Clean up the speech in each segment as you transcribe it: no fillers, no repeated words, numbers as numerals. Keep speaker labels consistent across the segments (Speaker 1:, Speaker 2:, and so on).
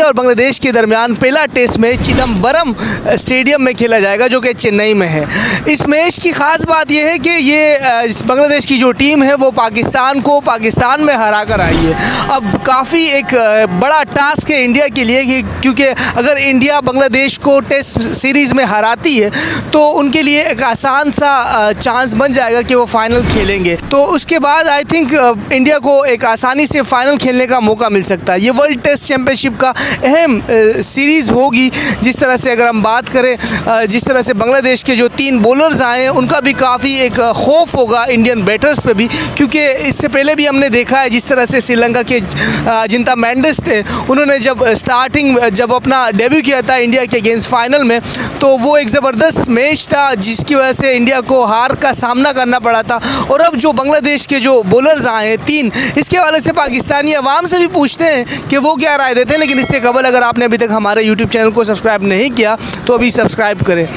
Speaker 1: और बांग्लादेश के दरमियान पहला टेस्ट मैच चिदम्बरम स्टेडियम में खेला जाएगा जो कि चेन्नई में है। इस मैच की ख़ास बात यह है कि ये बांग्लादेश की जो टीम है वो पाकिस्तान को पाकिस्तान में हरा कर आई है। अब काफ़ी एक बड़ा टास्क है इंडिया के लिए क्योंकि अगर इंडिया बांग्लादेश को टेस्ट सीरीज़ में हराती है तो उनके लिए एक आसान सा चांस बन जाएगा कि वो फ़ाइनल खेलेंगे। तो उसके बाद आई थिंक इंडिया को एक आसानी से फ़ाइनल खेलने का मौका मिल सकता है। ये वर्ल्ड टेस्ट चैम्पियनशिप का अहम सीरीज़ होगी। जिस तरह से अगर हम बात करें, जिस तरह से बांग्लादेश के जो 3 बॉलर्स आए हैं उनका भी काफ़ी एक खौफ होगा इंडियन बैटर्स पे भी, क्योंकि इससे पहले भी हमने देखा है जिस तरह से श्रीलंका के अजिंक्या मेंडिस थे, उन्होंने जब अपना डेब्यू किया था इंडिया के अगेंस्ट फाइनल में, तो वो एक ज़बरदस्त मैच था जिसकी वजह से इंडिया को हार का सामना करना पड़ा था। और अब जो बांग्लादेश के जो बॉलर्स आए हैं 3, इसके हवाले से पाकिस्तानी अवाम से भी पूछते हैं कि वो क्या राय देते हैं। लेकिन इससे कबल अगर आपने अभी तक हमारे यूट्यूब चैनल को सब्सक्राइब नहीं किया तो अभी सब्सक्राइब करें।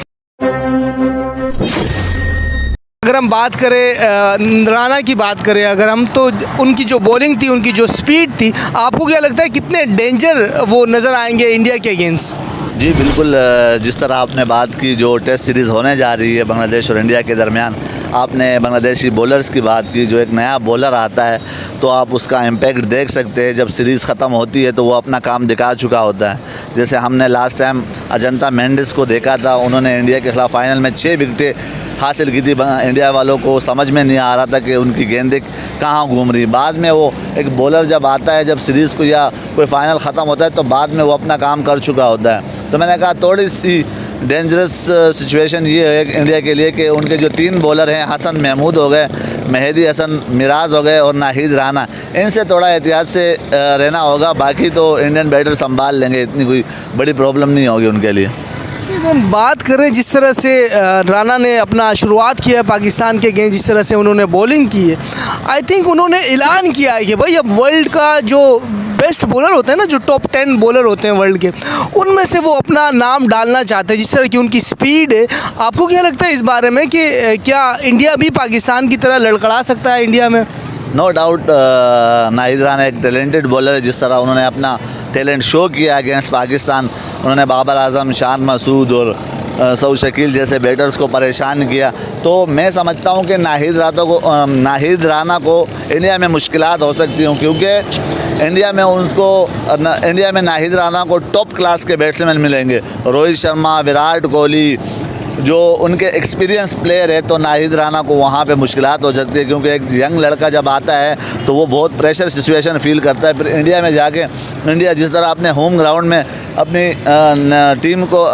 Speaker 1: अगर हम बात करें राणा की बात करें अगर हम, तो उनकी जो बॉलिंग थी, उनकी जो स्पीड थी, आपको क्या लगता है कितने डेंजर वो नज़र आएंगे इंडिया के अगेंस्ट?
Speaker 2: जी बिल्कुल, जिस तरह आपने बात की जो टेस्ट सीरीज़ होने जा रही है बांग्लादेश और इंडिया के दरमियान, आपने बांग्लादेशी बॉलर्स की बात की। जो एक नया बॉलर आता है तो आप उसका इम्पैक्ट देख सकते हैं। जब सीरीज़ ख़त्म होती है तो वो अपना काम दिखा चुका होता है। जैसे हमने लास्ट टाइम अजिंक्या मेंडिस को देखा था, उन्होंने इंडिया के ख़िलाफ़ फाइनल में 6 विकेटें हासिल की थी। इंडिया वालों को समझ में नहीं आ रहा था कि उनकी गेंदें कहाँ घूम रही। बाद में वो एक बॉलर जब आता है, जब सीरीज़ को या कोई फ़ाइनल ख़त्म होता है तो बाद में वो अपना काम कर चुका होता है। तो मैंने कहा थोड़ी सी डेंजरस सिचुएशन ये है इंडिया के लिए कि उनके जो 3 बॉलर हैं, हसन महमूद हो गए, मेहदी हसन मिराज हो गए और नाहिद राना, इनसे थोड़ा एहतियात से रहना होगा। बाकी तो इंडियन बैटर संभाल लेंगे, इतनी कोई बड़ी प्रॉब्लम नहीं होगी उनके लिए।
Speaker 1: हम बात करें जिस तरह से राणा ने अपना शुरुआत किया है पाकिस्तान के अगेंस्ट, जिस तरह से उन्होंने बॉलिंग की है, आई थिंक उन्होंने ऐलान किया है कि भाई अब वर्ल्ड का जो बेस्ट बॉलर होते हैं ना, जो टॉप 10 बॉलर होते हैं वर्ल्ड के, उनमें से वो अपना नाम डालना चाहते हैं। जिस तरह की उनकी स्पीड है, आपको क्या लगता है इस बारे में कि क्या इंडिया भी पाकिस्तान की तरह लड़खड़ा सकता है इंडिया में?
Speaker 2: नो डाउट नाहिद राना एक टैलेंटेड बॉलर है। जिस तरह उन्होंने अपना टैलेंट शो किया अगेंस्ट पाकिस्तान, उन्होंने बाबर आजम, शान मसूद और सऊद शकील जैसे बैटर्स को परेशान किया। तो मैं समझता हूं कि नाहिद राना को इंडिया में मुश्किलात हो सकती हूँ, क्योंकि इंडिया में नाहिद राना को टॉप क्लास के बैट्समैन मिलेंगे। रोहित शर्मा, विराट कोहली जो उनके एक्सपीरियंस प्लेयर है, तो नाहिद राना को वहाँ पे मुश्किलात हो सकती है, क्योंकि एक यंग लड़का जब आता है तो वो बहुत प्रेशर सिचुएशन फील करता है। फिर इंडिया में जाके इंडिया जिस तरह अपने होम ग्राउंड में अपनी टीम को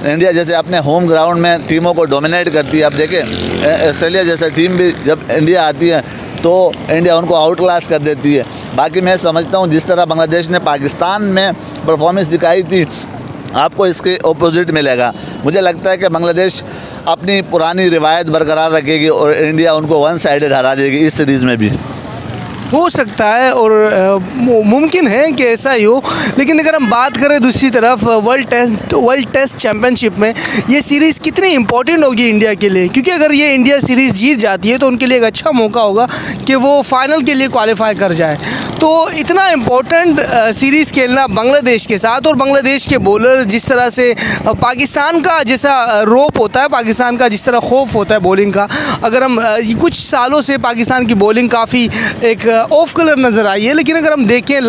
Speaker 2: इंडिया जैसे अपने होम ग्राउंड में टीमों को डोमिनेट करती है। अब देखें ऑस्ट्रेलिया जैसे टीम भी जब इंडिया आती है तो इंडिया उनको आउट क्लास कर देती है। बाकी मैं समझता हूँ जिस तरह बांग्लादेश ने पाकिस्तान में परफॉर्मेंस दिखाई थी, आपको इसके ऑपोजिट मिलेगा। मुझे लगता है कि बांग्लादेश अपनी पुरानी रिवायत बरकरार रखेगी और इंडिया उनको 1 साइडेड हरा देगी इस सीरीज़ में भी।
Speaker 1: हो सकता है और मुमकिन है कि ऐसा ही हो। लेकिन अगर हम बात करें दूसरी तरफ वर्ल्ड टेस्ट चैम्पियनशिप में ये सीरीज़ कितनी इंपॉर्टेंट होगी इंडिया के लिए, क्योंकि अगर ये इंडिया सीरीज़ जीत जाती है तो उनके लिए एक अच्छा मौका होगा कि वो फाइनल के लिए क्वालिफाई कर जाए। तो इतना इम्पोर्टेंट सीरीज़ खेलना बांग्लादेश के साथ, और बांग्लादेश के बॉलर जिस तरह से पाकिस्तान का जैसा रोप होता है, पाकिस्तान का जिस तरह खौफ होता है बॉलिंग का, अगर हम कुछ सालों से पाकिस्तान की बॉलिंग काफ़ी एक ऑफ कलर नज़र आई है। लेकिन अगर हम देखें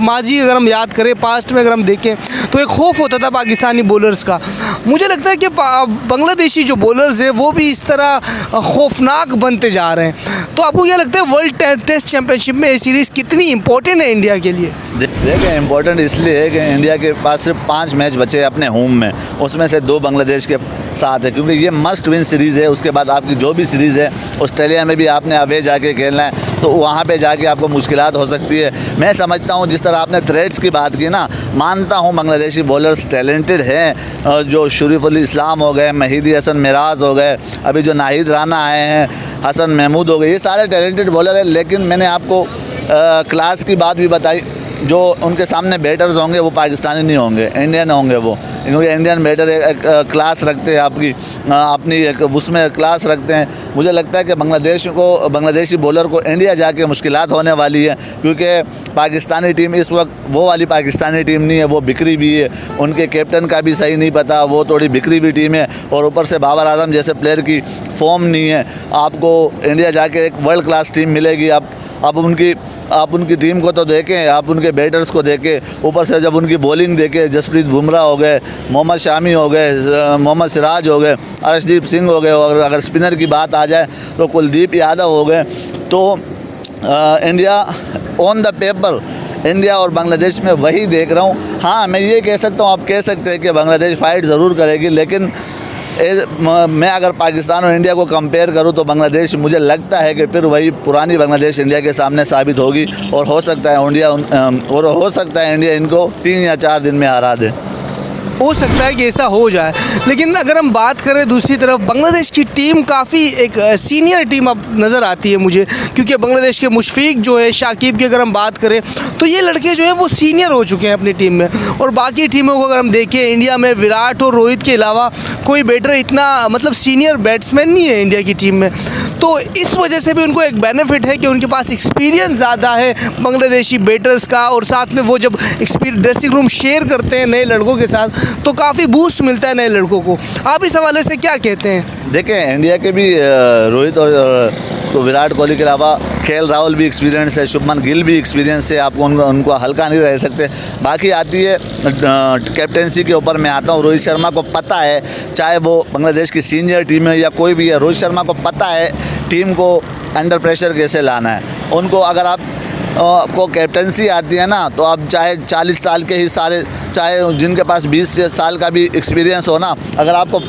Speaker 1: माजी अगर हम याद करें, पास्ट में अगर हम देखें तो एक खौफ होता था पाकिस्तानी बॉलर्स का। मुझे लगता है कि बांग्लादेशी जो बॉलर्स हैं वो भी इस तरह खौफनाक बनते जा रहे हैं। तो आपको क्या लगता है वर्ल्ड टेस्ट चैम्पियनशिप में ये सीरीज़ कितनी इंपॉर्टेंट है इंडिया के लिए?
Speaker 2: देखिए इम्पोर्टेंट इसलिए है कि इंडिया के पास सिर्फ 5 मैच बचे अपने होम में, उसमें से 2 बांग्लादेश के साथ है, क्योंकि ये मस्ट विन सीरीज़ है। उसके बाद आपकी जो भी सीरीज़ है, ऑस्ट्रेलिया में भी आपने अवे जाके खेलना है, तो वहाँ पे जाके आपको मुश्किलात हो सकती है। मैं समझता हूँ जिस तरह आपने थ्रेट्स की बात की ना, मानता हूँ बांग्लादेशी बॉलर्स टैलेंटेड हैं। जो शरीफ अली इस्लाम हो गए, मेहदी हसन मिराज हो गए, अभी जो नाहिद राना आए हैं, हसन महमूद हो गए, ये सारे टैलेंटेड बॉलर हैं। लेकिन मैंने आपको क्लास की बात भी बताई जो उनके सामने बैटर्स होंगे वो पाकिस्तानी नहीं होंगे, इंडियन होंगे वो, क्योंकि इंडियन बैटर एक क्लास रखते हैं, अपनी एक उसमें क्लास रखते हैं। मुझे लगता है कि बांग्लादेशी बॉलर को इंडिया जाके मुश्किलात होने वाली है, क्योंकि पाकिस्तानी टीम इस वक्त वो वाली पाकिस्तानी टीम नहीं है, वो बिखरी हुई है। उनके कैप्टन का भी सही नहीं पता, वो थोड़ी बिखरी हुई टीम है, और ऊपर से बाबर आजम जैसे प्लेयर की फॉर्म नहीं है। आपको इंडिया जाके एक वर्ल्ड क्लास टीम मिलेगी। आप उनकी टीम को तो देखें, आप उनके बैटर्स को देखें, ऊपर से जब उनकी बॉलिंग देखें, जसप्रीत बुमराह हो गए, मोहम्मद शामी हो गए, मोहम्मद सिराज हो गए, अर्शदीप सिंह हो गए, और अगर स्पिनर की बात आ जाए तो कुलदीप यादव हो गए। तो India on the paper, India और बांग्लादेश में वही देख रहा हूँ। हाँ, मैं ये कह सकता हूँ, आप कह सकते हैं कि बांग्लादेश फ़ाइट ज़रूर करेगी, लेकिन मैं अगर पाकिस्तान और इंडिया को कंपेयर करूं तो बांग्लादेश, मुझे लगता है कि फिर वही पुरानी बांग्लादेश इंडिया के सामने साबित होगी, और हो सकता है इंडिया इनको 3 या 4 दिन में हरा दे।
Speaker 1: हो सकता है कि ऐसा हो जाए। लेकिन अगर हम बात करें दूसरी तरफ, बांग्लादेश की टीम काफ़ी एक सीनियर टीम अब नज़र आती है मुझे, क्योंकि बांग्लादेश के मुशफीक जो है, शाकिब की अगर हम बात करें तो ये लड़के जो हैं वो सीनियर हो चुके हैं अपनी टीम में। और बाकी टीमों को अगर हम देखें, इंडिया में विराट और रोहित के अलावा कोई बैटर इतना मतलब सीनियर बैट्समैन नहीं है इंडिया की टीम में। तो इस वजह से भी उनको एक बेनिफिट है कि उनके पास एक्सपीरियंस ज़्यादा है बांग्लादेशी बैटर्स का, और साथ में वो जब ड्रेसिंग रूम शेयर करते हैं नए लड़कों के साथ तो काफ़ी बूस्ट मिलता है नए लड़कों को। आप इस हवाले से क्या कहते हैं?
Speaker 2: देखें, इंडिया के भी रोहित और तो विराट कोहली के अलावा केएल राहुल भी एक्सपीरियंस है, शुभमन गिल भी एक्सपीरियंस है, आपको उनको हल्का नहीं रह सकते। बाकी आती है कैप्टेंसी के ऊपर मैं आता हूँ। रोहित शर्मा को पता है, चाहे वो बांग्लादेश की सीनियर टीम है या कोई भी है, रोहित शर्मा को पता है टीम को अंडर प्रेशर कैसे लाना है। उनको अगर आपको कैप्टेंसी आती है ना, तो आप चाहे 40 साल के ही सारे, चाहे जिनके पास 20 साल का भी एक्सपीरियंस हो ना, अगर आपको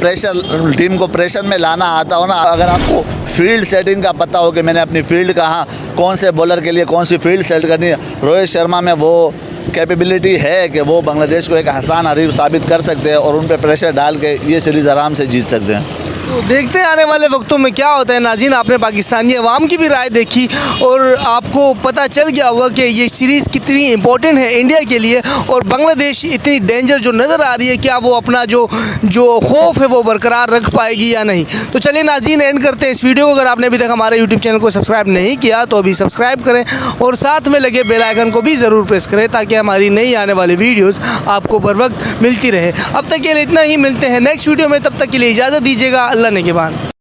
Speaker 2: टीम को प्रेशर में लाना आता हो ना, अगर आपको फील्ड सेटिंग का पता हो कि मैंने अपनी फील्ड कहाँ, कौन से बॉलर के लिए कौन सी फील्ड सेट करनी है, रोहित शर्मा में वो कैपेबिलिटी है कि वो बांग्लादेश को एक आसान हरीफ साबित कर सकते हैं और उन पर प्रेशर डाल के ये सीरीज़ आराम से जीत सकते हैं।
Speaker 1: तो देखते हैं आने वाले वक्तों में क्या होता है। नाज़रीन, आपने पाकिस्तानी अवाम की भी राय देखी और आपको पता चल गया होगा कि ये सीरीज़ कितनी इंपॉर्टेंट है इंडिया के लिए, और बांग्लादेश इतनी डेंजर जो नज़र आ रही है, क्या वो अपना जो खौफ है वो बरकरार रख पाएगी या नहीं। तो चलिए नाज़रीन, एंड करते हैं इस वीडियो को। अगर आपने अभी तक हमारे यूट्यूब चैनल को सब्सक्राइब नहीं किया तो अभी सब्सक्राइब करें, और साथ में लगे बेल आइकन को भी ज़रूर प्रेस करें, ताकि हमारी नई आने वाली वीडियोज़ आपको बर वक्त मिलती रहे। अब तक के लिए इतना ही, मिलते हैं नेक्स्ट वीडियो में, तब तक के लिए इजाज़त दीजिएगा। अल्लाह ने के बाद।